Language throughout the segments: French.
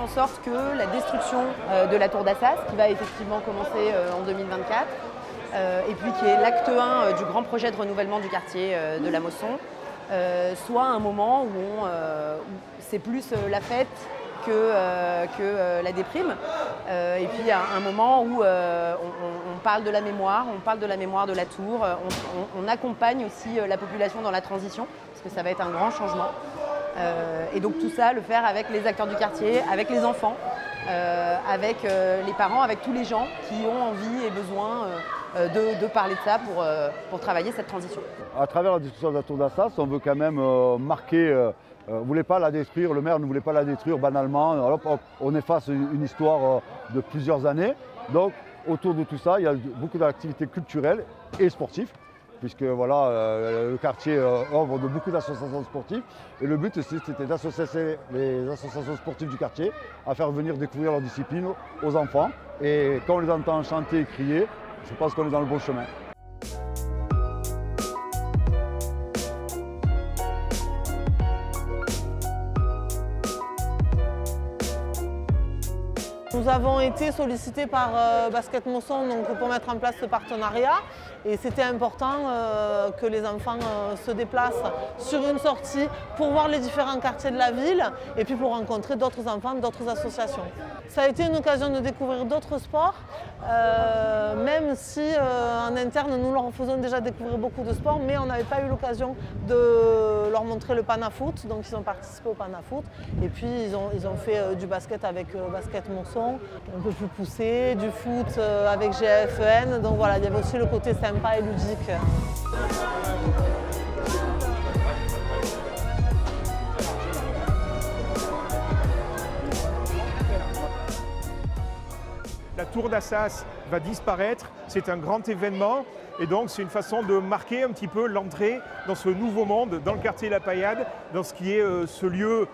en sorte que la destruction de la tour d'Assas, qui va effectivement commencer en 2024, et puis qui est l'acte 1 du grand projet de renouvellement du quartier de la Mosson, soit un moment où c'est plus la fête que la déprime. Et puis un moment où on parle de la mémoire, de la tour, on accompagne aussi la population dans la transition, parce que ça va être un grand changement. Et donc tout ça, le faire avec les acteurs du quartier, avec les enfants, avec les parents, avec tous les gens qui ont envie et besoin de parler de ça pour travailler cette transition. À travers la destruction de la tour d'Assas, on veut quand même marquer, on ne voulait pas la détruire, le maire ne voulait pas la détruire banalement, alors on efface une histoire de plusieurs années. Donc autour de tout ça, il y a beaucoup d'activités culturelles et sportives, puisque voilà, le quartier offre de beaucoup d'associations sportives. Et le but aussi, c'était d'associer les associations sportives du quartier à faire venir découvrir leur discipline aux enfants. Et quand on les entend chanter et crier, je pense qu'on est dans le bon chemin. Nous avons été sollicités par Basket Mosson pour mettre en place ce partenariat et c'était important que les enfants se déplacent sur une sortie pour voir les différents quartiers de la ville et puis pour rencontrer d'autres enfants, d'autres associations. Ça a été une occasion de découvrir d'autres sports, même si en interne nous leur faisons déjà découvrir beaucoup de sports, mais on n'avait pas eu l'occasion de leur montrer le Panafoot, donc ils ont participé au Panafoot et puis ils ont fait du basket avec Basket Mosson, un peu plus poussé, du foot avec GFEN, donc voilà, il y avait aussi le côté sympa et ludique. La tour d'Assas va disparaître, c'est un grand événement et donc c'est une façon de marquer un petit peu l'entrée dans ce nouveau monde, dans le quartier La Paillade, dans ce qui est ce lieu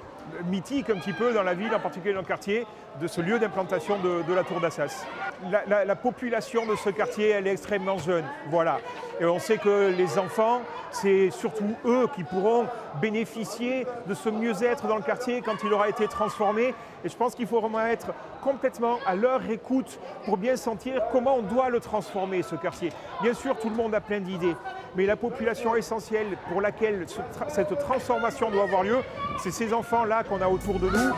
mythique un petit peu dans la ville, en particulier dans le quartier, de ce lieu d'implantation de la tour d'Assas. La population de ce quartier, elle est extrêmement jeune, voilà. Et on sait que les enfants, c'est surtout eux qui pourront bénéficier de ce mieux-être dans le quartier quand il aura été transformé. Et je pense qu'il faut vraiment être complètement à leur écoute pour bien sentir comment on doit le transformer, ce quartier. Bien sûr, tout le monde a plein d'idées, mais la population essentielle pour laquelle cette transformation doit avoir lieu, c'est ces enfants-là qu'on a autour de nous.